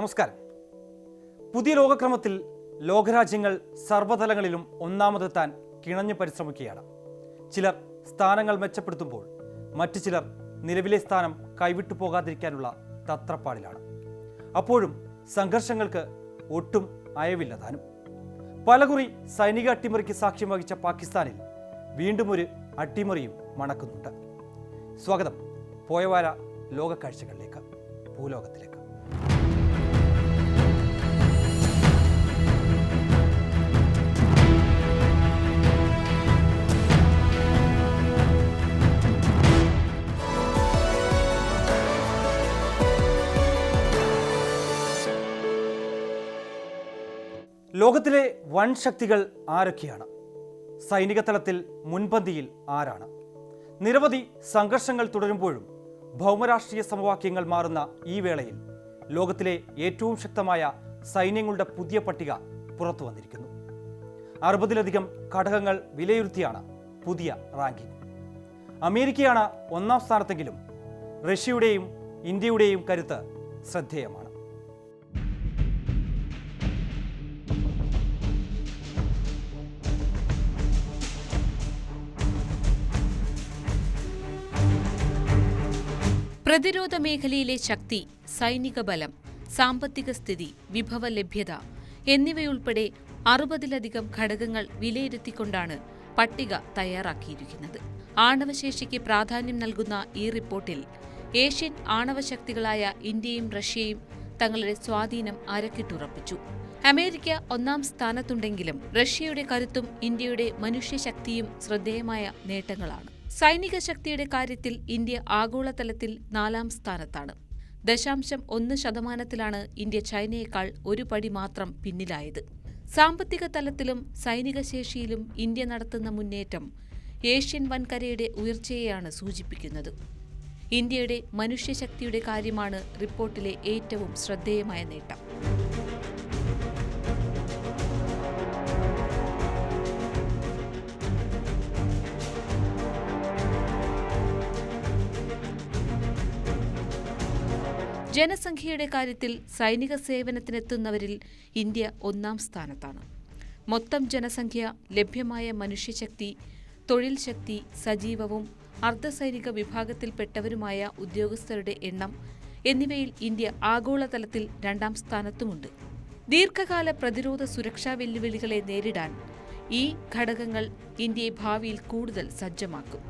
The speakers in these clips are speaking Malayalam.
നമസ്കാരം. പുതിയ ലോകക്രമത്തിൽ ലോകരാജ്യങ്ങൾ സർവ്വതലങ്ങളിലും ഒന്നാമതെത്താൻ കിണഞ്ഞു പരിശ്രമിക്കുകയാണ്. ചിലർ സ്ഥാനങ്ങൾ മെച്ചപ്പെടുത്തുമ്പോൾ മറ്റു ചിലർ നിലവിലെ സ്ഥാനം കൈവിട്ടു പോകാതിരിക്കാനുള്ള തത്രപ്പാടിലാണ്. അപ്പോഴും സംഘർഷങ്ങൾക്ക് ഒട്ടും അയവില്ല താനും. പലകുറി സൈനിക അട്ടിമറിക്ക് സാക്ഷ്യം വഹിച്ച പാകിസ്ഥാനിൽ വീണ്ടും ഒരു അട്ടിമറിയും മണക്കുന്നുണ്ട്. സ്വാഗതം പോയവാര ലോകക്കാഴ്ചകളിലേക്ക്, ഭൂലോകത്തിലേക്ക്. ലോകത്തിലെ വൻ ശക്തികൾ ആരൊക്കെയാണ്? സൈനിക തലത്തിൽ മുൻപന്തിയിൽ ആരാണ്? നിരവധി സംഘർഷങ്ങൾ തുടരുമ്പോഴും ഭൗമരാഷ്ട്രീയ സമവാക്യങ്ങൾ മാറുന്ന ഈ വേളയിൽ ലോകത്തിലെ ഏറ്റവും ശക്തമായ സൈന്യങ്ങളുടെ പുതിയ പട്ടിക പുറത്തു വന്നിരിക്കുന്നു. 60-ലധികം ഘടകങ്ങൾ വിലയിരുത്തിയാണ് പുതിയ റാങ്കിംഗ്. അമേരിക്കയാണ് ഒന്നാം സ്ഥാനത്തെങ്കിലും റഷ്യയുടെയും ഇന്ത്യയുടെയും കരുത്ത് ശ്രദ്ധേയമാണ്. പ്രതിരോധ മേഖലയിലെ ശക്തി, സൈനിക ബലം, സാമ്പത്തിക സ്ഥിതി, വിഭവ ലഭ്യത എന്നിവയുൾപ്പെടെ 60-ലധികം ഘടകങ്ങൾ വിലയിരുത്തിക്കൊണ്ടാണ് പട്ടിക തയ്യാറാക്കിയിരിക്കുന്നത്. ആണവശേഷിക്ക് പ്രാധാന്യം നൽകുന്ന ഈ റിപ്പോർട്ടിൽ ഏഷ്യൻ ആണവശക്തികളായ ഇന്ത്യയും റഷ്യയും തങ്ങളുടെ സ്വാധീനം അരക്കിട്ടുറപ്പിച്ചു. അമേരിക്ക ഒന്നാം സ്ഥാനത്തുണ്ടെങ്കിലും റഷ്യയുടെ കരുത്തും ഇന്ത്യയുടെ മനുഷ്യശക്തിയും ശ്രദ്ധേയമായ നേട്ടങ്ങളാണ്. സൈനിക ശക്തിയുടെ കാര്യത്തിൽ ഇന്ത്യ ആഗോളതലത്തിൽ 4-ാം സ്ഥാനത്താണ്. 0.1% ഇന്ത്യ ചൈനയേക്കാൾ ഒരു പടി മാത്രം പിന്നിലായത്. സാമ്പത്തിക തലത്തിലും സൈനിക ശേഷിയിലും ഇന്ത്യ നടത്തുന്ന മുന്നേറ്റം ഏഷ്യൻ വൻകരയുടെ ഉയർച്ചയെയാണ് സൂചിപ്പിക്കുന്നത്. ഇന്ത്യയുടെ മനുഷ്യശക്തിയുടെ കാര്യമാണ് റിപ്പോർട്ടിലെ ഏറ്റവും ശ്രദ്ധേയമായ നേട്ടം. ജനസംഖ്യയുടെ കാര്യത്തിൽ സൈനിക സേവനത്തിനെത്തുന്നവരിൽ ഇന്ത്യ 1-ാം സ്ഥാനത്താണ്. മൊത്തം ജനസംഖ്യ, ലഭ്യമായ മനുഷ്യശക്തി, തൊഴിൽ ശക്തി, സജീവവും അർദ്ധസൈനിക വിഭാഗത്തിൽപ്പെട്ടവരുമായ ഉദ്യോഗസ്ഥരുടെ എണ്ണം എന്നിവയിൽ ഇന്ത്യ ആഗോളതലത്തിൽ 2-ാം സ്ഥാനത്തുമുണ്ട്. ദീർഘകാല പ്രതിരോധ സുരക്ഷാ വെല്ലുവിളികളെ നേരിടാൻ ഈ ഘടകങ്ങൾ ഇന്ത്യയെ ഭാവിയിൽ കൂടുതൽ സജ്ജമാക്കും.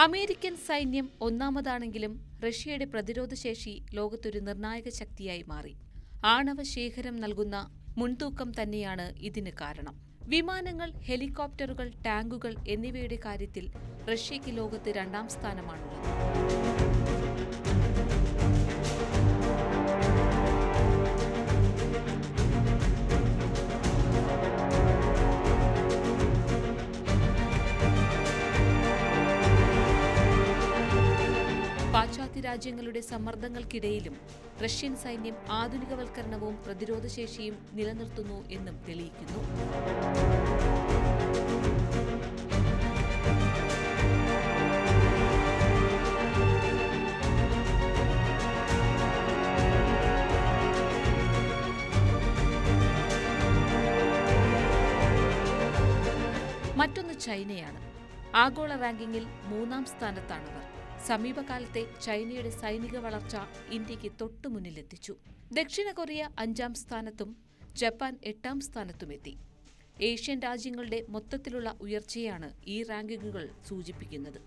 അമേരിക്കൻ സൈന്യം ഒന്നാമതാണെങ്കിലും റഷ്യയുടെ പ്രതിരോധശേഷി ലോകത്തൊരു നിർണായക ശക്തിയായി മാറി. ആണവശേഖരം നൽകുന്ന മുൻതൂക്കം തന്നെയാണ് ഇതിന് കാരണം. വിമാനങ്ങൾ, ഹെലികോപ്റ്ററുകൾ, ടാങ്കുകൾ എന്നിവയുടെ കാര്യത്തിൽ റഷ്യയ്ക്ക് ലോകത്ത് 2-ാം സ്ഥാനമാണുള്ളത്. പാശ്ചാത്യ രാജ്യങ്ങളുടെ സമ്മർദ്ദങ്ങൾക്കിടയിലും റഷ്യൻ സൈന്യം ആധുനികവൽക്കരണവും പ്രതിരോധശേഷിയും നിലനിർത്തുന്നു എന്നും തെളിയിക്കുന്നു. മറ്റൊന്ന് ചൈനയാണ്. ആഗോള റാങ്കിങ്ങിൽ 3-ാം സ്ഥാനത്താണവർ. സമീപകാലത്തെ ചൈനയുടെ സൈനിക വളർച്ച ഇന്ത്യക്ക് തൊട്ടുമുന്നിലെത്തിച്ചു. ദക്ഷിണ കൊറിയ 5-ാം സ്ഥാനത്തും ജപ്പാൻ 8-ാം സ്ഥാനത്തുമെത്തി. ഏഷ്യൻ രാജ്യങ്ങളുടെ മൊത്തത്തിലുള്ള ഉയർച്ചയാണ് ഈ റാങ്കിങ്ങുകൾ സൂചിപ്പിക്കുന്നത്.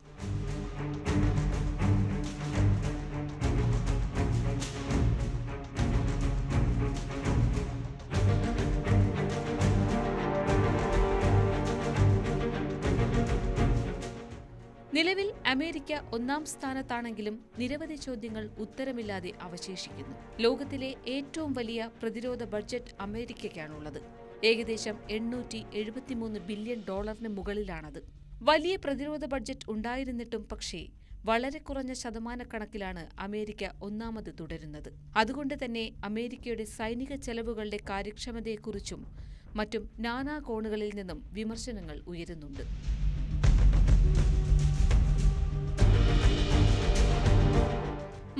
നിലവിൽ അമേരിക്ക 1-ാം സ്ഥാനത്താണെങ്കിലും നിരവധി ചോദ്യങ്ങൾ ഉത്തരമില്ലാതെ അവശേഷിക്കുന്നു. ലോകത്തിലെ ഏറ്റവും വലിയ പ്രതിരോധ ബഡ്ജറ്റ് അമേരിക്കയ്ക്കാണുള്ളത്. ഏകദേശം $873 ബില്യൺ മുകളിലാണത്. വലിയ പ്രതിരോധ ബഡ്ജറ്റ് ഉണ്ടായിരുന്നിട്ടും പക്ഷേ വളരെ കുറഞ്ഞ ശതമാനക്കണക്കിലാണ് അമേരിക്ക ഒന്നാമത് തുടരുന്നത്. അതുകൊണ്ട് തന്നെ അമേരിക്കയുടെ സൈനിക ചെലവുകളുടെ കാര്യക്ഷമതയെക്കുറിച്ചും മറ്റും നാനാ കോണുകളിൽ നിന്നും വിമർശനങ്ങൾ ഉയരുന്നുണ്ട്.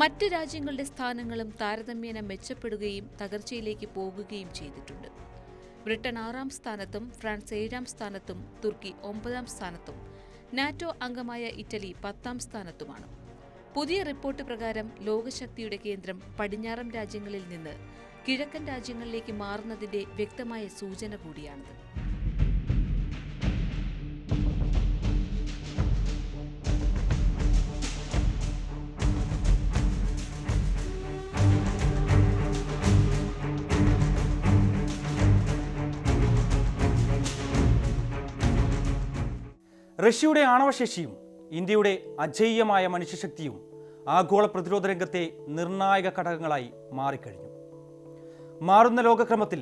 മറ്റ് രാജ്യങ്ങളുടെ സ്ഥാനങ്ങളും താരതമ്യേന മെച്ചപ്പെടുകയും തകർച്ചയിലേക്ക് പോകുകയും ചെയ്തിട്ടുണ്ട്. ബ്രിട്ടൻ 6-ാം സ്ഥാനത്തും ഫ്രാൻസ് 7-ാം സ്ഥാനത്തും തുർക്കി 9-ാം സ്ഥാനത്തും നാറ്റോ അംഗമായ ഇറ്റലി 10-ാം സ്ഥാനത്തുമാണ്. പുതിയ റിപ്പോർട്ട് പ്രകാരം ലോകശക്തിയുടെ കേന്ദ്രം പടിഞ്ഞാറൻ രാജ്യങ്ങളിൽ നിന്ന് കിഴക്കൻ രാജ്യങ്ങളിലേക്ക് മാറുന്നതിന്റെ വ്യക്തമായ സൂചന കൂടിയാണിത്. റഷ്യയുടെ ആണവശേഷിയും ഇന്ത്യയുടെ അജയ്യമായ മനുഷ്യശക്തിയും ആഗോള പ്രതിരോധ രംഗത്തെ നിർണായക ഘടകങ്ങളായി മാറിക്കഴിഞ്ഞു. മാറുന്ന ലോകക്രമത്തിൽ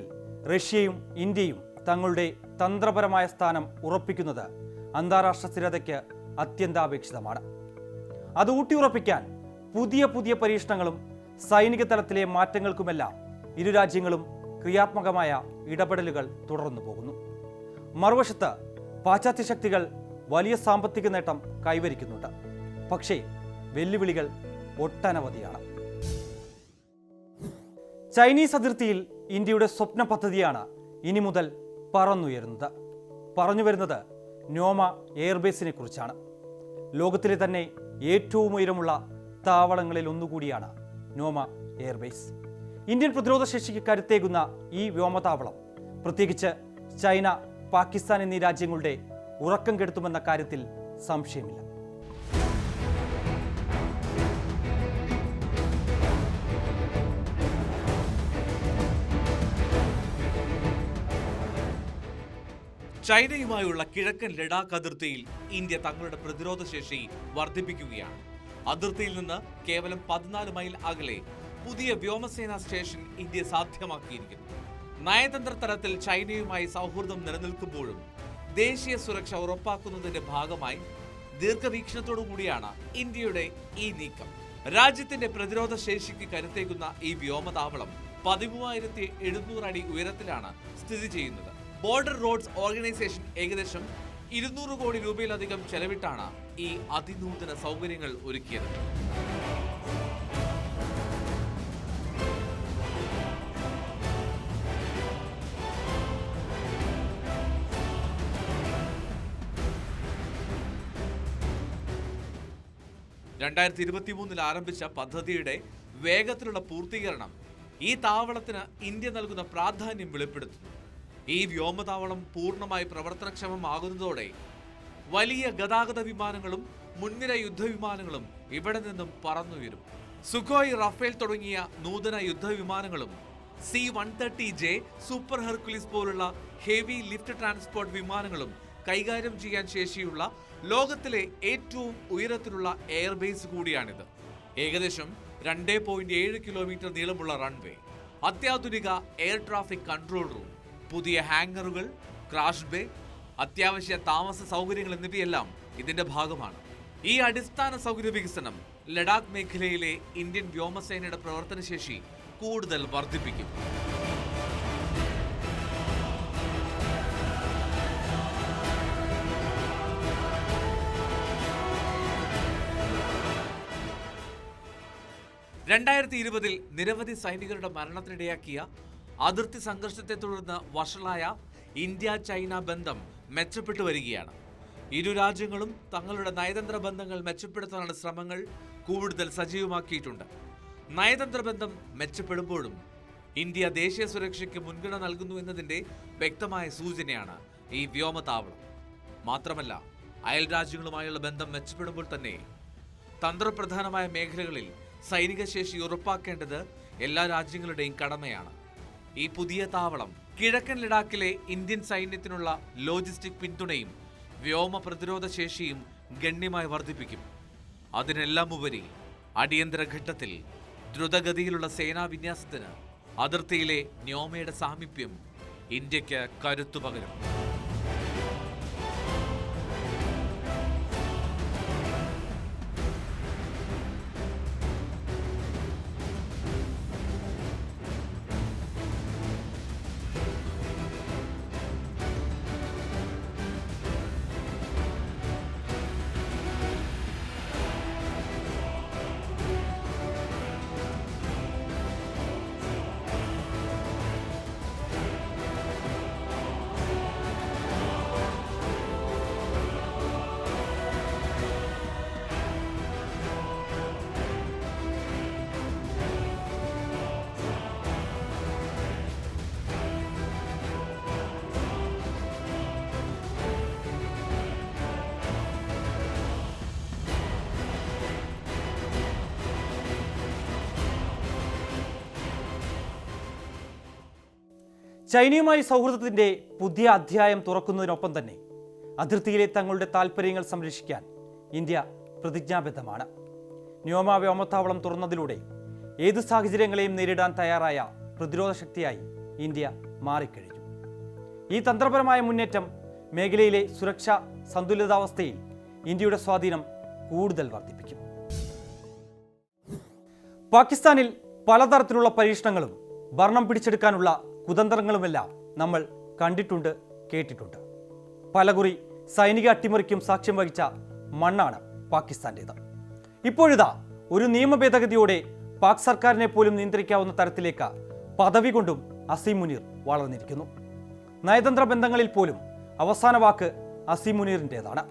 റഷ്യയും ഇന്ത്യയും തങ്ങളുടെ തന്ത്രപരമായ സ്ഥാനം ഉറപ്പിക്കുന്നത് അന്താരാഷ്ട്ര സ്ഥിരതയ്ക്ക് അത്യന്താപേക്ഷിതമാണ്. അത് ഊട്ടിയുറപ്പിക്കാൻ പുതിയ പുതിയ പരീക്ഷണങ്ങളും സൈനിക തലത്തിലെ മാറ്റങ്ങൾക്കുമെല്ലാം ഇരു രാജ്യങ്ങളും ക്രിയാത്മകമായ ഇടപെടലുകൾ തുടർന്നു പോകുന്നു. മറുവശത്ത് പാശ്ചാത്യ ശക്തികൾ വലിയ സാമ്പത്തിക നേട്ടം കൈവരിക്കുന്നുണ്ട്. പക്ഷേ വെല്ലുവിളികൾ ഒട്ടനവധിയാണ്. ചൈനീസ് അതിർത്തിയിൽ ഇന്ത്യയുടെ സ്വപ്ന പദ്ധതിയാണ് ഇനി മുതൽ പറന്നുയരുന്നത്. പറഞ്ഞു വരുന്നത് ന്യോമ എയർബേസിനെ കുറിച്ചാണ്. ലോകത്തിലെ തന്നെ ഏറ്റവും ഉയരമുള്ള താവളങ്ങളിൽ ഒന്നുകൂടിയാണ് ന്യോമ എയർബേസ്. ഇന്ത്യൻ പ്രതിരോധ ശേഷിക്ക് കരുത്തേകുന്ന ഈ വ്യോമതാവളം പ്രത്യേകിച്ച് ചൈന, പാകിസ്ഥാൻ എന്നീ രാജ്യങ്ങളുടെ ഉറക്കം കെടുത്തുമെന്ന കാര്യത്തിൽ സംശയമില്ല. ചൈനയുമായുള്ള കിഴക്കൻ ലഡാക്ക് അതിർത്തിയിൽ ഇന്ത്യ തങ്ങളുടെ പ്രതിരോധ ശേഷി വർദ്ധിപ്പിക്കുകയാണ്. അതിർത്തിയിൽ നിന്ന് കേവലം 14 മൈൽ അകലെ പുതിയ വ്യോമസേനാ സ്റ്റേഷൻ ഇന്ത്യ സാധ്യമാക്കിയിരിക്കുന്നു. നയതന്ത്ര തലത്തിൽ ചൈനയുമായി സൗഹൃദം നിലനിൽക്കുമ്പോഴും ദേശീയ സുരക്ഷ ഉറപ്പാക്കുന്നതിന്റെ ഭാഗമായി ദീർഘവീക്ഷണത്തോടു കൂടിയാണ് ഇന്ത്യയുടെ ഈ നീക്കം. രാജ്യത്തിന്റെ പ്രതിരോധ ശേഷിക്ക് കരുത്തേക്കുന്ന ഈ വ്യോമതാവളം 13,700 അടി ഉയരത്തിലാണ് സ്ഥിതി ചെയ്യുന്നത്. ബോർഡർ റോഡ്സ് ഓർഗനൈസേഷൻ ഏകദേശം 200 കോടി രൂപയിലധികം ചെലവിട്ടാണ് ഈ അതിനൂതന സൗകര്യങ്ങൾ ഒരുക്കിയത്. രണ്ടായിരത്തി 2023 ആരംഭിച്ച പദ്ധതിയുടെ വേഗത്തിലുള്ള പൂർത്തീകരണം ഈ താവളത്തിന് ഇന്ത്യ നൽകുന്ന പ്രാധാന്യം വെളിപ്പെടുത്തുന്നു. ഈ വ്യോമതാവളം പൂർണ്ണമായി പ്രവർത്തനക്ഷമമാകുന്നതോടെ വലിയ ഗതാഗത വിമാനങ്ങളും മുൻനിര യുദ്ധവിമാനങ്ങളും ഇവിടെ നിന്നും പറന്നുയരും. സുഖോയ്, റഫേൽ തുടങ്ങിയ നൂതന യുദ്ധവിമാനങ്ങളും C-130J സൂപ്പർ ഹെർക്കുലിസ് പോലുള്ള ഹെവി ലിഫ്റ്റ് ട്രാൻസ്പോർട്ട് വിമാനങ്ങളും കൈകാര്യം ചെയ്യാൻ ശേഷിയുള്ള ലോകത്തിലെ ഏറ്റവും ഉയരത്തിലുള്ള എയർബേസ് കൂടിയാണിത്. ഏകദേശം 2.7 കിലോമീറ്റർ നീളമുള്ള റൺവേ, അത്യാധുനിക എയർ ട്രാഫിക് കൺട്രോൾ റൂം, പുതിയ ഹാങ്ങറുകൾ, ക്രാഷ് ബേ, അത്യാവശ്യ താമസ സൗകര്യങ്ങൾ എന്നിവയെല്ലാം ഇതിന്റെ ഭാഗമാണ്. ഈ അടിസ്ഥാന സൗകര്യ വികസനം ലഡാക്ക് മേഖലയിലെ ഇന്ത്യൻ വ്യോമസേനയുടെ പ്രവർത്തനശേഷി കൂടുതൽ വർദ്ധിപ്പിക്കും. രണ്ടായിരത്തി 20 നിരവധി സൈനികരുടെ മരണത്തിനിടയാക്കിയ അതിർത്തി സംഘർഷത്തെ തുടർന്ന് വഷളായ ഇന്ത്യ-ചൈന ബന്ധം മെച്ചപ്പെട്ടു വരികയാണ്. ഇരു രാജ്യങ്ങളും തങ്ങളുടെ നയതന്ത്ര ബന്ധങ്ങൾ മെച്ചപ്പെടുത്താനുള്ള ശ്രമങ്ങൾ കൂടുതൽ സജീവമാക്കിയിട്ടുണ്ട്. നയതന്ത്ര ബന്ധം മെച്ചപ്പെടുമ്പോഴും ഇന്ത്യ ദേശീയ സുരക്ഷയ്ക്ക് മുൻഗണന നൽകുന്നു എന്നതിന്റെ വ്യക്തമായ സൂചനയാണ് ഈ വ്യോമതാവളം. മാത്രമല്ല, അയൽ രാജ്യങ്ങളുമായുള്ള ബന്ധം മെച്ചപ്പെടുമ്പോൾ തന്നെ തന്ത്രപ്രധാനമായ മേഖലകളിൽ സൈനിക ശേഷി ഉറപ്പാക്കേണ്ടത് എല്ലാ രാജ്യങ്ങളുടെയും കടമയാണ്. ഈ പുതിയ താവളം കിഴക്കൻ ലഡാക്കിലെ ഇന്ത്യൻ സൈന്യത്തിനുള്ള ലോജിസ്റ്റിക് പിന്തുണയും വ്യോമ പ്രതിരോധ ശേഷിയും ഗണ്യമായി വർദ്ധിപ്പിക്കും. അതിനെല്ലാം ഉപരി അടിയന്തര ഘട്ടത്തിൽ ദ്രുതഗതിയിലുള്ള സേനാ വിന്യാസത്തിന് അതിർത്തിയിലെ ന്യോമയുടെ സാമീപ്യം ഇന്ത്യക്ക് കരുത്തു പകരും. ചൈനയുമായി സൗഹൃദത്തിൻ്റെ പുതിയ അധ്യായം തുറക്കുന്നതിനൊപ്പം തന്നെ അതിർത്തിയിലെ തങ്ങളുടെ താൽപ്പര്യങ്ങൾ സംരക്ഷിക്കാൻ ഇന്ത്യ പ്രതിജ്ഞാബദ്ധമാണ്. വ്യോമ വ്യോമത്താവളം തുറന്നതിലൂടെ ഏത് സാഹചര്യങ്ങളെയും നേരിടാൻ തയ്യാറായ പ്രതിരോധ ശക്തിയായി ഇന്ത്യ മാറിക്കഴിഞ്ഞു. ഈ തന്ത്രപരമായ മുന്നേറ്റം മേഖലയിലെ സുരക്ഷാ സന്തുലിതാവസ്ഥയിൽ ഇന്ത്യയുടെ സ്വാധീനം കൂടുതൽ വർദ്ധിപ്പിക്കും. പാകിസ്ഥാനിൽ പലതരത്തിലുള്ള പരീക്ഷണങ്ങളും ഭരണം പിടിച്ചെടുക്കാനുള്ള കുതന്ത്രങ്ങളുമെല്ലാം നമ്മൾ കണ്ടിട്ടുണ്ട്, കേട്ടിട്ടുണ്ട്. പലകുറി സൈനിക അട്ടിമറിക്കും സാക്ഷ്യം വഹിച്ച മണ്ണാണ് പാകിസ്ഥാൻ്റേത്. ഇപ്പോഴിതാ ഒരു നിയമ ഭേദഗതിയോടെ പാക് സർക്കാരിനെ പോലും നിയന്ത്രിക്കാവുന്ന തരത്തിലേക്ക് പദവി കൊണ്ടും അസീം മുനീർ വളർന്നിരിക്കുന്നു. നയതന്ത്ര ബന്ധങ്ങളിൽ പോലും അവസാന വാക്ക് അസീം മുനീറിൻ്റേതാണ്.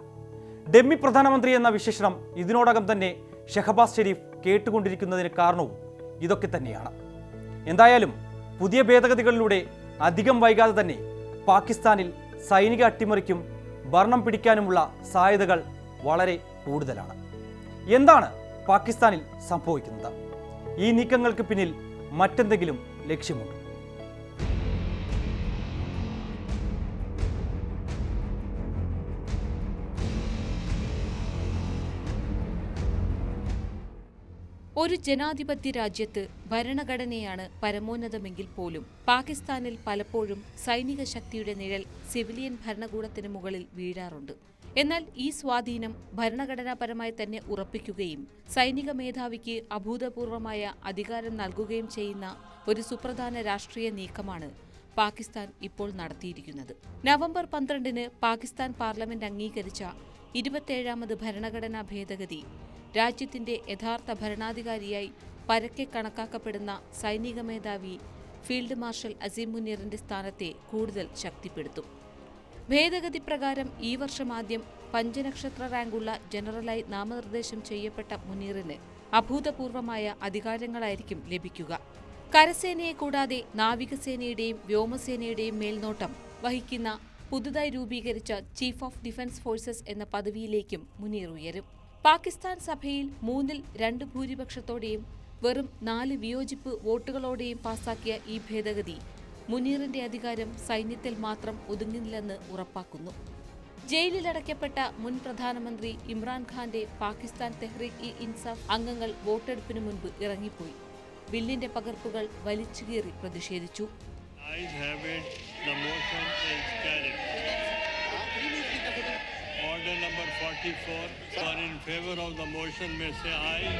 ഡെമ്മി പ്രധാനമന്ത്രി എന്ന വിശേഷണം ഇതിനോടകം തന്നെ ഷഹബാസ് ഷെരീഫ് കേട്ടുകൊണ്ടിരിക്കുന്നതിന് കാരണവും ഇതൊക്കെ തന്നെയാണ്. എന്തായാലും പുതിയ ഭേദഗതികളിലൂടെ അധികം വൈകാതെ തന്നെ പാകിസ്ഥാനിൽ സൈനിക അട്ടിമറിക്കും ഭരണം പിടിക്കാനുമുള്ള സാധ്യതകൾ വളരെ കൂടുതലാണ്. എന്താണ് പാകിസ്ഥാനിൽ സംഭവിക്കുന്നത്? ഈ നീക്കങ്ങൾക്ക് പിന്നിൽ മറ്റെന്തെങ്കിലും ലക്ഷ്യമുണ്ടോ? ഒരു ജനാധിപത്യ രാജ്യത്ത് ഭരണഘടനയാണ് പരമോന്നതമെങ്കിൽ പോലും പാകിസ്ഥാനിൽ പലപ്പോഴും സൈനിക ശക്തിയുടെ നിഴൽ സിവിലിയൻ ഭരണകൂടത്തിന് മുകളിൽ വീഴാറുണ്ട്. എന്നാൽ ഈ സ്വാധീനം ഭരണഘടനാപരമായി തന്നെ ഉറപ്പിക്കുകയും സൈനിക മേധാവിക്ക് അഭൂതപൂർവമായ അധികാരം നൽകുകയും ചെയ്യുന്ന ഒരു സുപ്രധാന രാഷ്ട്രീയ നീക്കമാണ് പാകിസ്ഥാൻ ഇപ്പോൾ നടത്തിയിരിക്കുന്നത്. നവംബർ 12-ന് പാകിസ്ഥാൻ പാർലമെന്റ് അംഗീകരിച്ച 27ാമത് ഭരണഘടനാ ഭേദഗതി രാജ്യത്തിന്റെ യഥാർത്ഥ ഭരണാധികാരിയായി പരക്കെ കണക്കാക്കപ്പെടുന്ന സൈനിക മേധാവി ഫീൽഡ് മാർഷൽ അസീം മുനീറിന്റെ സ്ഥാനത്തെ കൂടുതൽ ശക്തിപ്പെടുത്തും. ഭേദഗതി പ്രകാരം ഈ വർഷം ആദ്യം പഞ്ചനക്ഷത്ര റാങ്കുള്ള ജനറലായി നാമനിർദ്ദേശം ചെയ്യപ്പെട്ട മുനീറിന് അഭൂതപൂർവമായ അധികാരങ്ങളായിരിക്കും ലഭിക്കുക. കരസേനയെ കൂടാതെ നാവികസേനയുടെയും വ്യോമസേനയുടെയും മേൽനോട്ടം വഹിക്കുന്ന പുതുതായി രൂപീകരിച്ച ചീഫ് ഓഫ് ഡിഫൻസ് ഫോഴ്സസ് എന്ന പദവിയിലേക്കും മുനീർ ഉയരും. പാകിസ്ഥാൻ സഭയിൽ 3/2 ഭൂരിപക്ഷത്തോടെയും വെറും 4 വിയോജിപ്പ് വോട്ടുകളോടെയും പാസാക്കിയ ഈ ഭേദഗതി മുനീറിന്റെ അധികാരം സൈന്യത്തിൽ മാത്രം ഒതുങ്ങില്ലെന്ന് ഉറപ്പാക്കുന്നു. ജയിലിലടയ്ക്കപ്പെട്ട മുൻ പ്രധാനമന്ത്രി ഇമ്രാൻഖാന്റെ പാകിസ്ഥാൻ തെഹ്രീക്ക് ഇൻസാഫ് അംഗങ്ങൾ വോട്ടെടുപ്പിന് മുൻപ് ഇറങ്ങിപ്പോയി. ബില്ലിന്റെ പകർപ്പുകൾ വലിച്ചുകീറി പ്രതിഷേധിച്ചു. Order number 44 are in favor of the motion may say aye.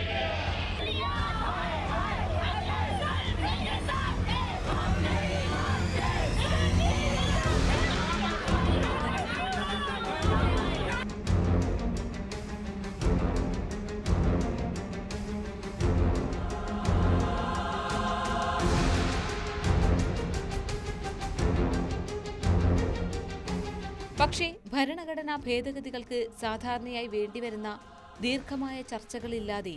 പക്ഷേ ഭരണഘടനാ ഭേദഗതികൾക്ക് സാധാരണയായി വേണ്ടിവരുന്ന ദീർഘമായ ചർച്ചകളില്ലാതെ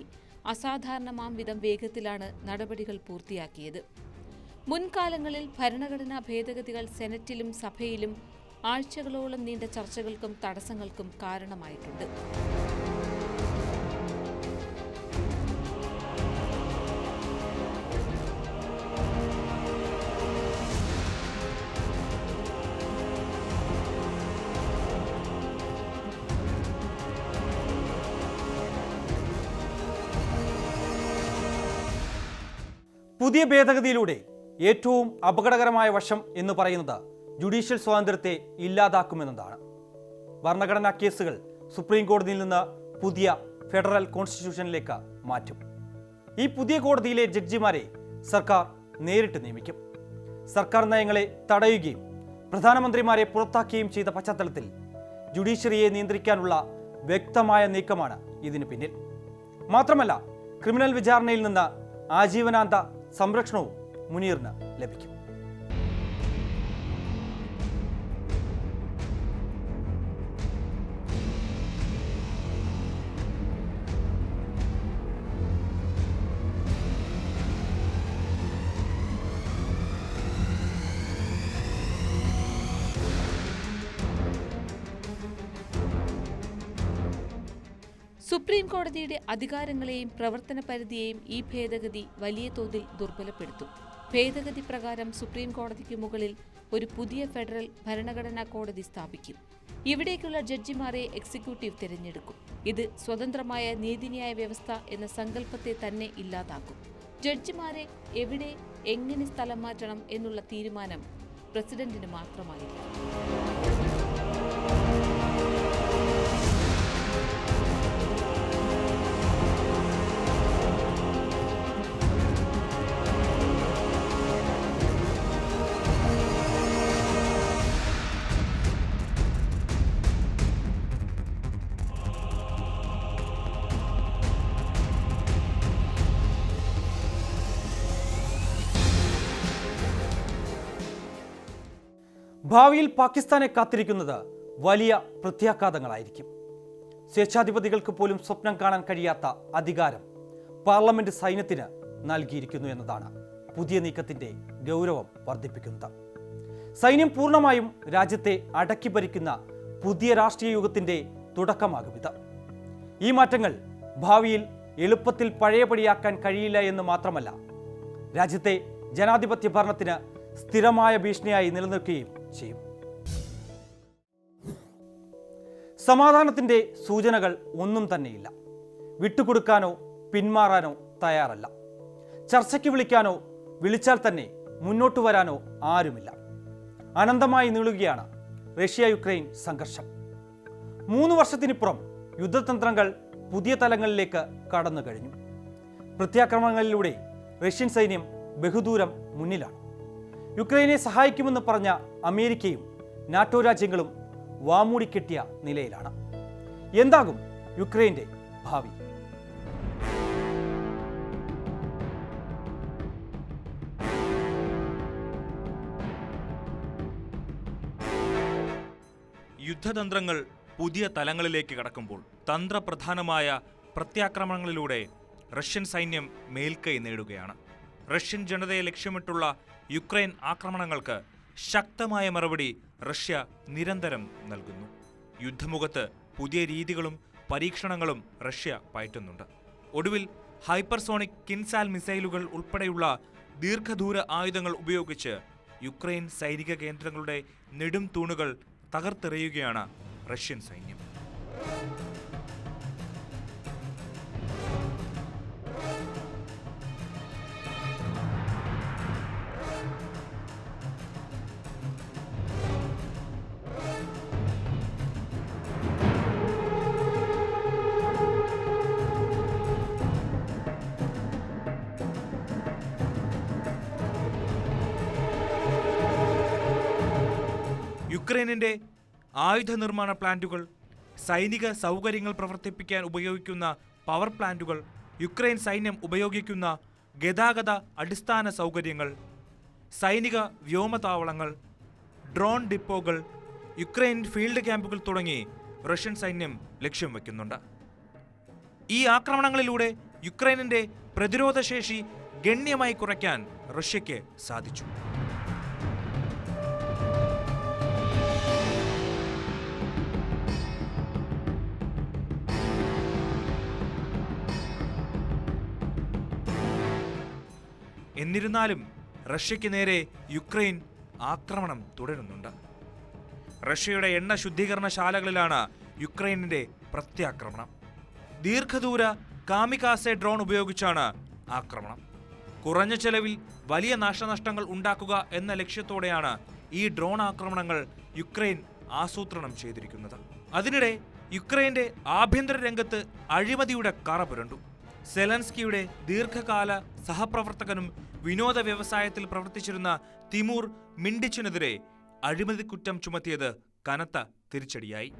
അസാധാരണമാം വിധം വേഗത്തിലാണ് നടപടികൾ പൂർത്തിയാക്കിയത്. മുൻകാലങ്ങളിൽ ഭരണഘടനാ ഭേദഗതികൾ സെനറ്റിലും സഭയിലും ആഴ്ചകളോളം നീണ്ട ചർച്ചകൾക്കും തടസ്സങ്ങൾക്കും കാരണമായിട്ടുണ്ട്. പുതിയ ഭേദഗതിയിലൂടെ ഏറ്റവും അപകടകരമായ വശം എന്ന് പറയുന്നത് ജുഡീഷ്യൽ സ്വാതന്ത്ര്യത്തെ ഇല്ലാതാക്കുമെന്നതാണ്. ഭരണഘടനാ കേസുകൾ സുപ്രീം കോടതിയിൽ നിന്ന് പുതിയ ഫെഡറൽ കോൺസ്റ്റിറ്റ്യൂഷനിലേക്ക് മാറ്റും. ഈ പുതിയ കോടതിയിലെ ജഡ്ജിമാരെ സർക്കാർ നേരിട്ട് നിയമിക്കും. സർക്കാർ നയങ്ങളെ തടയുകയും പ്രധാനമന്ത്രിമാരെ പുറത്താക്കുകയും ചെയ്ത പശ്ചാത്തലത്തിൽ ജുഡീഷ്യറിയെ നിയന്ത്രിക്കാനുള്ള വ്യക്തമായ നീക്കമാണ് ഇതിന് പിന്നിൽ. മാത്രമല്ല, ക്രിമിനൽ വിചാരണയിൽ നിന്ന് ആജീവനാന്ത സംരക്ഷണവും മുനീറിന് ലഭിക്കും. സുപ്രീം കോടതിയുടെ അധികാരങ്ങളെയും പ്രവർത്തന പരിധിയെയും ഈ ഭേദഗതി വലിയ തോതിൽ ദുർബലപ്പെടുത്തും. ഭേദഗതി പ്രകാരം സുപ്രീം കോടതിക്ക് മുകളിൽ ഒരു പുതിയ ഫെഡറൽ ഭരണഘടനാ കോടതി സ്ഥാപിക്കും. ഇവിടേക്കുള്ള ജഡ്ജിമാരെ എക്സിക്യൂട്ടീവ് തിരഞ്ഞെടുക്കും. ഇത് സ്വതന്ത്രമായ നീതിന്യായ വ്യവസ്ഥ എന്ന സങ്കല്പത്തെ തന്നെ ഇല്ലാതാക്കും. ജഡ്ജിമാരെ എവിടെ, എങ്ങനെ സ്ഥലം മാറ്റണം എന്നുള്ള തീരുമാനം പ്രസിഡന്റിന് മാത്രമായില്ല. ഭാവിയിൽ പാകിസ്ഥാനെ കാത്തിരിക്കുന്നത് വലിയ പ്രത്യാഘാതങ്ങളായിരിക്കും. സ്വേച്ഛാധിപതികൾക്ക് പോലും സ്വപ്നം കാണാൻ കഴിയാത്ത അധികാരം പാർലമെന്റ് സൈന്യത്തിന് നൽകിയിരിക്കുന്നു എന്നതാണ് പുതിയ നീക്കത്തിന്റെ ഗൗരവം വർദ്ധിപ്പിക്കുന്നത്. സൈന്യം പൂർണ്ണമായും രാജ്യത്തെ അടക്കി ഭരിക്കുന്ന പുതിയ രാഷ്ട്രീയ യുഗത്തിന്റെ തുടക്കമാകും ഇത്. ഈ മാറ്റങ്ങൾ ഭാവിയിൽ എളുപ്പത്തിൽ പഴയപടിയാക്കാൻ കഴിയില്ല എന്ന് മാത്രമല്ല, രാജ്യത്തെ ജനാധിപത്യ ഭരണത്തിന് സ്ഥിരമായ ഭീഷണിയായി നിലനിൽക്കുകയും ചെയ്യും. സമാധാനത്തിന്റെ സൂചനകൾ ഒന്നും തന്നെയില്ല. വിട്ടുകൊടുക്കാനോ പിന്മാറാനോ തയ്യാറല്ല. ചർച്ചയ്ക്ക് വിളിക്കാനോ വിളിച്ചാൽ തന്നെ മുന്നോട്ട് വരാനോ ആരുമില്ല. അനന്തമായി നീളുകയാണ് റഷ്യ യുക്രൈൻ സംഘർഷം. 3 വർഷത്തിനിപ്പുറം യുദ്ധതന്ത്രങ്ങൾ പുതിയ തലങ്ങളിലേക്ക് കടന്നു കഴിഞ്ഞു. പ്രത്യാക്രമണങ്ങളിലൂടെ റഷ്യൻ സൈന്യം ബഹുദൂരം മുന്നിലാണ്. യുക്രൈനെ സഹായിക്കുമെന്ന് പറഞ്ഞ അമേരിക്കയും നാറ്റോ രാജ്യങ്ങളും വാമൂടിക്കെട്ടിയ നിലയിലാണ്. എന്താകും യുക്രൈന്റെ ഭാവി? യുദ്ധതന്ത്രങ്ങൾ പുതിയ തലങ്ങളിലേക്ക് കടക്കുമ്പോൾ തന്ത്രപ്രധാനമായ പ്രത്യാക്രമണങ്ങളിലൂടെ റഷ്യൻ സൈന്യം മേൽക്കൈ നേടുകയാണ്. റഷ്യൻ ജനതയെ ലക്ഷ്യമിട്ടുള്ള യുക്രൈൻ ആക്രമണങ്ങൾക്ക് ശക്തമായ മറുപടി റഷ്യ നിരന്തരം നൽകുന്നു. യുദ്ധമുഖത്ത് പുതിയ രീതികളും പരീക്ഷണങ്ങളും റഷ്യ പയറ്റുന്നുണ്ട്. ഒടുവിൽ ഹൈപ്പർസോണിക് കിൻസാൽ മിസൈലുകൾ ഉൾപ്പെടെയുള്ള ദീർഘദൂര ആയുധങ്ങൾ ഉപയോഗിച്ച് യുക്രൈൻ സൈനിക കേന്ദ്രങ്ങളുടെ നെടും തൂണുകൾ തകർത്തെറിയുകയാണ് റഷ്യൻ സൈന്യം. യുക്രൈനിന്റെ ആയുധ നിർമ്മാണ പ്ലാന്റുകൾ, സൈനിക സൗകര്യങ്ങൾ പ്രവർത്തിപ്പിക്കാൻ ഉപയോഗിക്കുന്ന പവർ പ്ലാന്റുകൾ, യുക്രൈൻ സൈന്യം ഉപയോഗിക്കുന്ന ഗതാഗത അടിസ്ഥാന സൗകര്യങ്ങൾ, സൈനിക വ്യോമതാവളങ്ങൾ, ഡ്രോൺ ഡിപ്പോകൾ, യുക്രൈൻ ഫീൽഡ് ക്യാമ്പുകൾ തുടങ്ങി റഷ്യൻ സൈന്യം ലക്ഷ്യം വയ്ക്കുന്നുണ്ട്. ഈ ആക്രമണങ്ങളിലൂടെ യുക്രൈനിന്റെ പ്രതിരോധശേഷി ഗണ്യമായി കുറയ്ക്കാൻ റഷ്യയ്ക്ക് സാധിച്ചു. എന്നിരുന്നാലും റഷ്യയ്ക്ക് നേരെ യുക്രൈൻ ആക്രമണം തുടരുന്നുണ്ട്. റഷ്യയുടെ എണ്ണ ശുദ്ധീകരണശാലകളിലാണ് യുക്രൈനിന്റെ പ്രത്യാക്രമണം. ദീർഘദൂര കാമികാസെ ഡ്രോൺ ഉപയോഗിച്ചാണ് ആക്രമണം. കുറഞ്ഞ ചെലവിൽ വലിയ നാശനഷ്ടങ്ങൾ ഉണ്ടാക്കുക എന്ന ലക്ഷ്യത്തോടെയാണ് ഈ ഡ്രോൺ ആക്രമണങ്ങൾ യുക്രൈൻ ആസൂത്രണം ചെയ്തിരിക്കുന്നത്. അതിനിടെ യുക്രൈന്റെ ആഭ്യന്തര രംഗത്ത് അഴിമതിയുടെ കറ പുരണ്ടു. സെലൻസ്കിയുടെ ദീർഘകാല സഹപ്രവർത്തകനും വിനോദ വ്യവസായത്തിൽ പ്രവർത്തിച്ചിരുന്ന തിമൂർ മിൻഡിച്ചിനെതിരെ അഴിമതി കുറ്റം ചുമത്തിയത് കനത്ത തിരിച്ചടിയായി.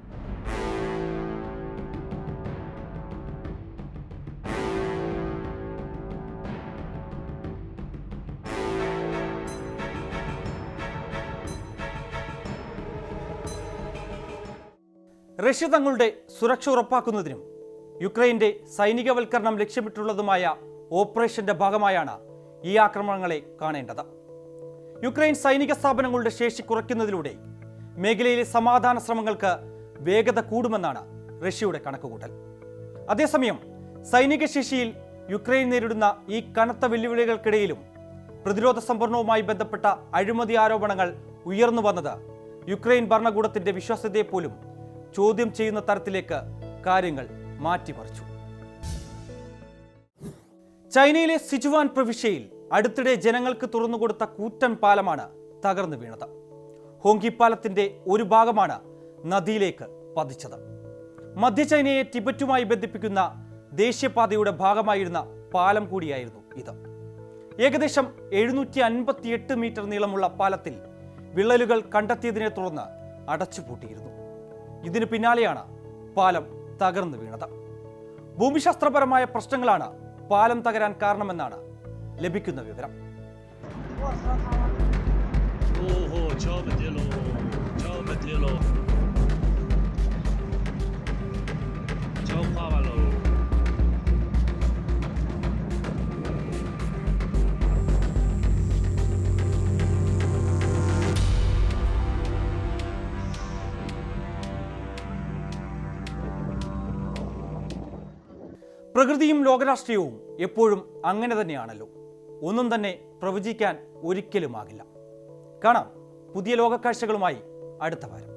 റഷ്യ തങ്ങളുടെ സുരക്ഷ ഉറപ്പാക്കുന്നതിനും യുക്രൈന്റെ സൈനികവൽക്കരണം ലക്ഷ്യമിട്ടുള്ളതുമായ ഓപ്പറേഷന്റെ ഭാഗമായാണ് ഈ ആക്രമണങ്ങളെ കാണേണ്ടത്. യുക്രൈൻ സൈനിക സ്ഥാപനങ്ങളുടെ ശേഷി കുറയ്ക്കുന്നതിലൂടെ മേഖലയിലെ സമാധാന ശ്രമങ്ങൾക്ക് വേഗത കൂടുമെന്നാണ് റഷ്യയുടെ കണക്കുകൂട്ടൽ. അതേസമയം സൈനിക ശേഷിയിൽ യുക്രൈൻ നേരിടുന്ന ഈ കനത്ത വെല്ലുവിളികൾക്കിടയിലും പ്രതിരോധ സംഭരണവുമായി ബന്ധപ്പെട്ട അഴിമതി ആരോപണങ്ങൾ ഉയർന്നു വന്നത് യുക്രൈൻ ഭരണകൂടത്തിന്റെ വിശ്വാസ്യതയെ പോലും ചോദ്യം ചെയ്യുന്ന തരത്തിലേക്ക് കാര്യങ്ങൾ മാറ്റിമറിച്ചു. ചൈനയിലെ സിച്ചുവാൻ പ്രവിശ്യയിൽ അടുത്തിടെ ജനങ്ങൾക്ക് തുറന്നുകൊടുത്ത കൂറ്റൻ പാലമാണ് തകർന്നു വീണത്. ഹോങ്കി പാലത്തിന്റെ ഒരു ഭാഗമാണ് നദിയിലേക്ക് പതിച്ചത്. മധ്യ ചൈനയെ ടിബറ്റുമായി ബന്ധിപ്പിക്കുന്ന ദേശീയപാതയുടെ ഭാഗമായിരുന്ന പാലം കൂടിയായിരുന്നു ഇത്. ഏകദേശം 758 മീറ്റർ നീളമുള്ള പാലത്തിൽ വിള്ളലുകൾ കണ്ടെത്തിയതിനെ തുടർന്ന് അടച്ചുപൂട്ടിയിരുന്നു. ഇതിനു പിന്നാലെയാണ് പാലം തകർന്നു വീണത്. ഭൂമിശാസ്ത്രപരമായ പ്രശ്നങ്ങളാണ് പാലം തകരാൻ കാരണമെന്നാണ് ലഭിക്കുന്ന വിവരം. പ്രകൃതിയും ലോകരാഷ്ട്രീയവും എപ്പോഴും അങ്ങനെ തന്നെയാണല്ലോ. ഒന്നും തന്നെ പ്രവചിക്കാൻ ഒരിക്കലുമാകില്ല. കാണാം പുതിയ ലോകക്കാഴ്ചകളുമായി അടുത്ത വാരം.